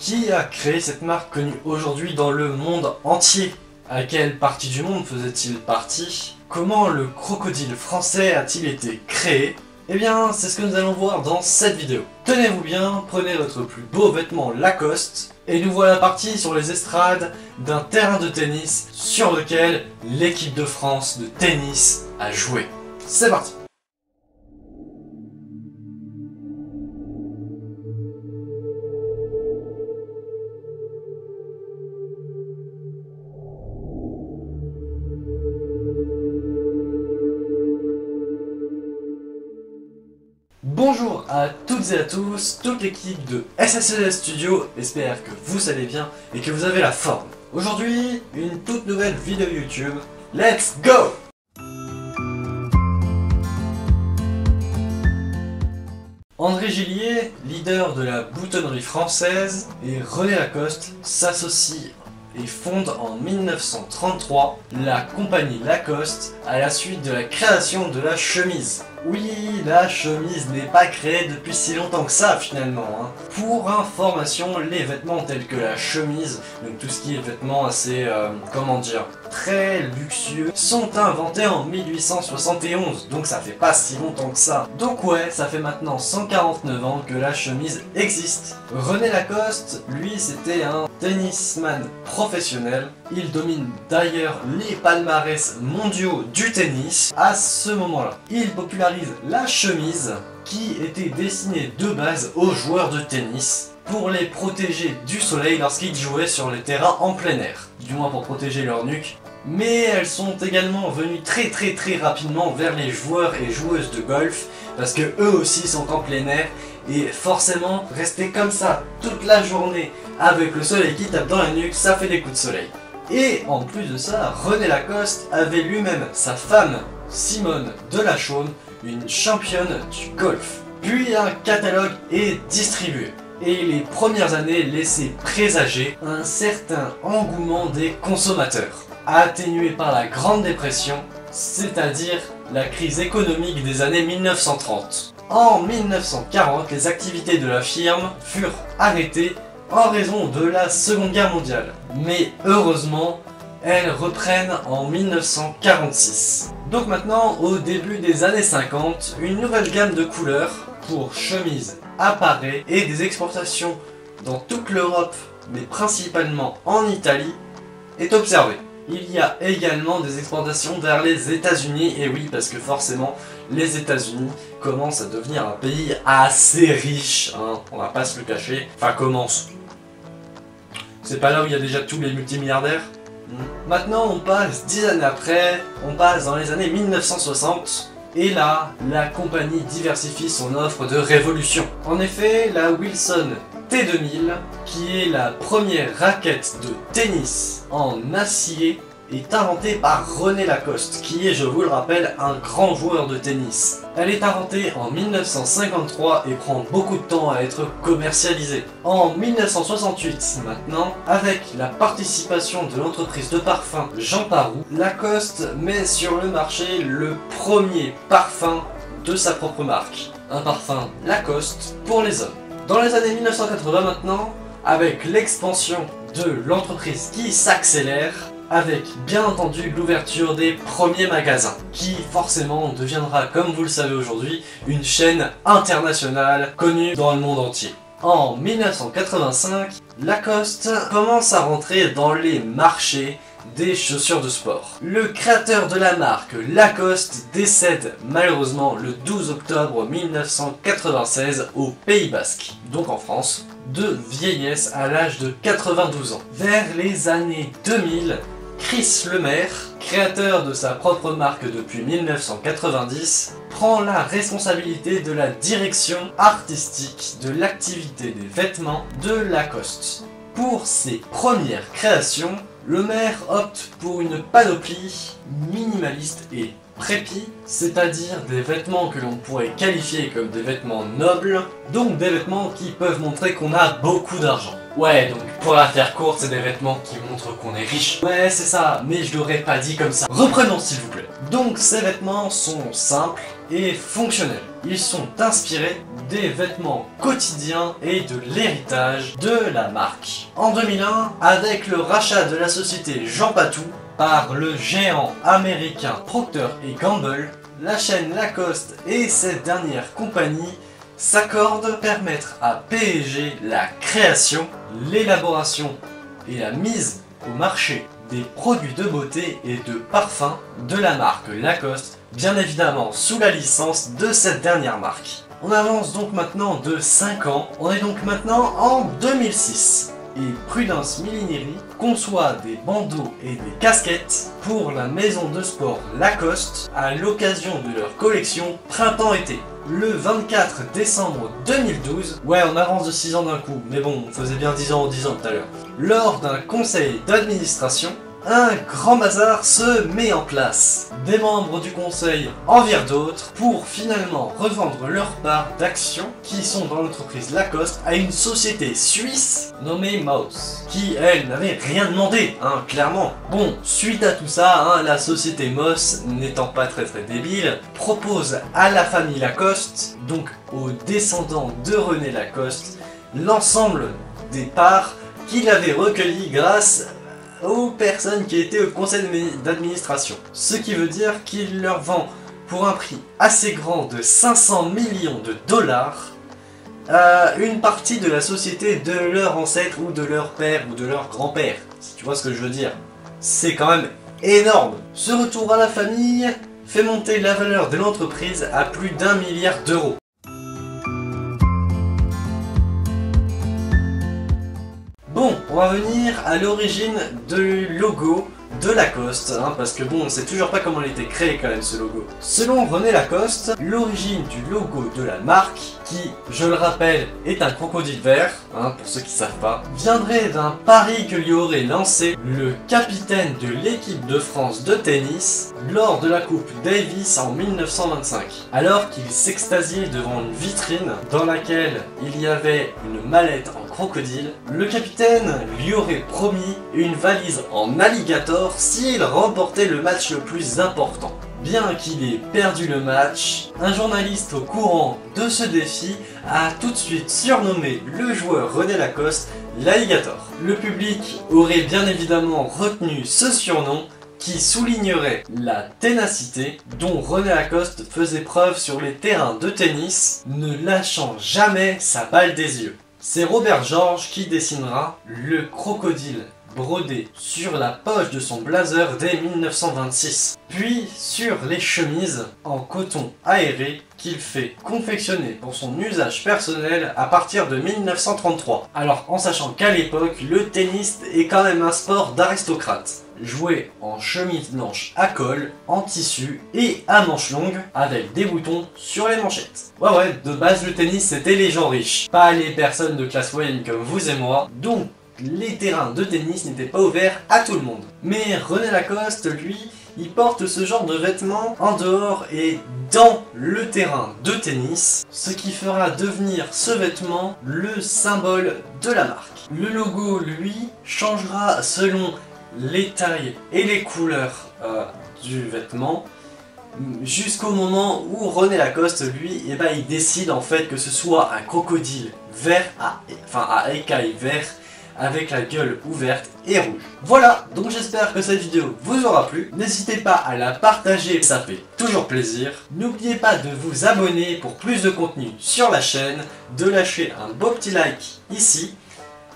Qui a créé cette marque connue aujourd'hui dans le monde entier? À quelle partie du monde faisait-il partie? Comment le crocodile français a-t-il été créé? Eh bien, c'est ce que nous allons voir dans cette vidéo. Tenez-vous bien, prenez votre plus beau vêtement Lacoste, et nous voilà partis sur les estrades d'un terrain de tennis sur lequel l'équipe de France de tennis a joué. C'est parti! Bonjour à toutes et à tous, toute l'équipe de SSLS Studio espère que vous allez bien et que vous avez la forme. Aujourd'hui, une toute nouvelle vidéo YouTube. Let's go! André Gillier, leader de la boutonnerie française, et René Lacoste s'associent et fondent en 1933 la compagnie Lacoste à la suite de la création de la chemise. Oui, la chemise n'est pas créée depuis si longtemps que ça finalement. Pour information, les vêtements tels que la chemise, donc tout ce qui est vêtements assez, très luxueux, sont inventés en 1871, donc ça fait pas si longtemps que ça. Donc ouais, ça fait maintenant 149 ans que la chemise existe. René Lacoste, lui, c'était un tennisman professionnel. Il domine d'ailleurs les palmarès mondiaux du tennis à ce moment-là. Il popularise la chemise qui était destinée de base aux joueurs de tennis pour les protéger du soleil lorsqu'ils jouaient sur les terrains en plein air, du moins pour protéger leur nuque. Mais elles sont également venues très rapidement vers les joueurs et joueuses de golf parce que eux aussi sont en plein air et forcément rester comme ça toute la journée avec le soleil qui tape dans la nuque, ça fait des coups de soleil. Et en plus de ça, René Lacoste avait lui-même sa femme Simone Delachaume, une championne du golf. Puis un catalogue est distribué. Et les premières années laissaient présager un certain engouement des consommateurs, atténué par la Grande Dépression, c'est-à-dire la crise économique des années 1930. En 1940, les activités de la firme furent arrêtées en raison de la Seconde Guerre mondiale. Mais heureusement, elles reprennent en 1946. Donc maintenant, au début des années 50, une nouvelle gamme de couleurs pour chemises apparaît et des exportations dans toute l'Europe, mais principalement en Italie, est observée. Il y a également des exportations vers les États-Unis, et oui, parce que forcément, les États-Unis commencent à devenir un pays assez riche, on va pas se le cacher. Enfin, commence. C'est pas là où il y a déjà tous les multimilliardaires? Maintenant, on passe 10 années après, on passe dans les années 1960, et là, la compagnie diversifie son offre de révolution. En effet, la Wilson T2000, qui est la première raquette de tennis en acier, est inventée par René Lacoste, qui est, je vous le rappelle, un grand joueur de tennis. Elle est inventée en 1953 et prend beaucoup de temps à être commercialisée. En 1968 maintenant, avec la participation de l'entreprise de parfum Jean Paroux, Lacoste met sur le marché le premier parfum de sa propre marque. Un parfum Lacoste pour les hommes. Dans les années 1980 maintenant, avec l'expansion de l'entreprise qui s'accélère, avec bien entendu l'ouverture des premiers magasins, qui forcément deviendra, comme vous le savez aujourd'hui, une chaîne internationale connue dans le monde entier. En 1985, Lacoste commence à rentrer dans les marchés des chaussures de sport. Le créateur de la marque Lacoste décède malheureusement le 12 octobre 1996 au Pays Basque, donc en France, de vieillesse à l'âge de 92 ans. Vers les années 2000, Chris Lemaire, créateur de sa propre marque depuis 1990, prend la responsabilité de la direction artistique de l'activité des vêtements de Lacoste. Pour ses premières créations, Lemaire opte pour une panoplie minimaliste et préppy, c'est-à-dire des vêtements que l'on pourrait qualifier comme des vêtements nobles, donc des vêtements qui peuvent montrer qu'on a beaucoup d'argent. Ouais, donc pour la faire courte, c'est des vêtements qui montrent qu'on est riche. Ouais, c'est ça, mais je l'aurais pas dit comme ça. Reprenons s'il vous plaît. Donc ces vêtements sont simples et fonctionnels. Ils sont inspirés des vêtements quotidiens et de l'héritage de la marque. En 2001, avec le rachat de la société Jean Patou par le géant américain Procter & Gamble, la chaîne Lacoste et cette dernière compagnie s'accordent à permettre à P&G la création, l'élaboration et la mise au marché des produits de beauté et de parfums de la marque Lacoste, bien évidemment sous la licence de cette dernière marque. On avance donc maintenant de 5 ans, on est donc maintenant en 2006. Et Prudence Millinery conçoit des bandeaux et des casquettes pour la maison de sport Lacoste à l'occasion de leur collection Printemps-été. Le 24 décembre 2012, ouais on avance de 6 ans d'un coup, mais bon on faisait bien 10 ans en 10 ans tout à l'heure, lors d'un conseil d'administration, un grand bazar se met en place. Des membres du conseil en virent d'autres pour finalement revendre leur part d'actions qui sont dans l'entreprise Lacoste à une société suisse nommée Mouse, qui elle n'avait rien demandé, clairement. Bon, suite à tout ça, la société Moss, n'étant pas très débile, propose à la famille Lacoste, donc aux descendants de René Lacoste, l'ensemble des parts qu'il avait recueillies grâce aux personnes qui étaient au conseil d'administration. Ce qui veut dire qu'il leur vend pour un prix assez grand de 500 millions de dollars une partie de la société de leur ancêtre ou de leur père ou de leur grand-père. Si tu vois ce que je veux dire. C'est quand même énorme. Ce retour à la famille fait monter la valeur de l'entreprise à plus d'1 milliard d'euros. Bon, on va venir à l'origine du logo de Lacoste, parce que bon, on sait toujours pas comment il a été créé quand même ce logo. Selon René Lacoste, l'origine du logo de la marque, qui, je le rappelle, est un crocodile vert, pour ceux qui savent pas, viendrait d'un pari que lui aurait lancé le capitaine de l'équipe de France de tennis lors de la Coupe Davis en 1925. Alors qu'il s'extasiait devant une vitrine dans laquelle il y avait une mallette en crocodile, le capitaine lui aurait promis une valise en alligator s'il remportait le match le plus important. Bien qu'il ait perdu le match, un journaliste au courant de ce défi a tout de suite surnommé le joueur René Lacoste l'alligator. Le public aurait bien évidemment retenu ce surnom qui soulignerait la ténacité dont René Lacoste faisait preuve sur les terrains de tennis, ne lâchant jamais sa balle des yeux. C'est Robert Georges qui dessinera le crocodile brodé sur la poche de son blazer dès 1926, puis sur les chemises en coton aéré qu'il fait confectionner pour son usage personnel à partir de 1933. Alors en sachant qu'à l'époque, le tennis est quand même un sport d'aristocrate, joué en chemise blanche à col, en tissu et à manches longues avec des boutons sur les manchettes. Ouais, de base le tennis c'était les gens riches, pas les personnes de classe moyenne comme vous et moi, donc les terrains de tennis n'étaient pas ouverts à tout le monde. Mais René Lacoste, lui, il porte ce genre de vêtements en dehors et dans le terrain de tennis, ce qui fera devenir ce vêtement le symbole de la marque. Le logo, lui, changera selon les tailles et les couleurs du vêtement, jusqu'au moment où René Lacoste, lui, il décide en fait que ce soit un crocodile vert, à écailles vert, avec la gueule ouverte et rouge. Voilà, donc j'espère que cette vidéo vous aura plu. N'hésitez pas à la partager, ça fait toujours plaisir. N'oubliez pas de vous abonner pour plus de contenu sur la chaîne, de lâcher un beau petit like ici,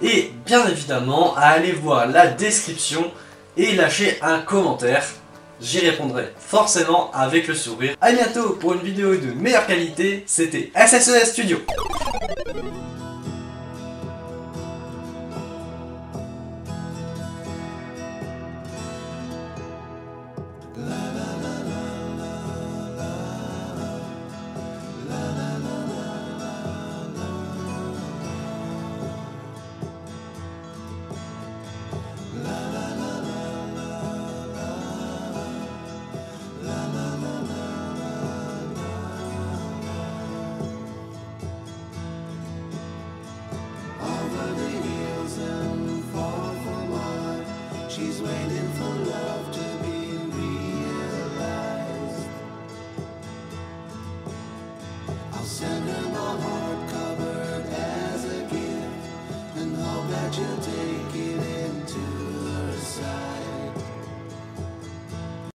et bien évidemment à aller voir la description et lâcher un commentaire. J'y répondrai forcément avec le sourire. A bientôt pour une vidéo de meilleure qualité, c'était SSES Studio.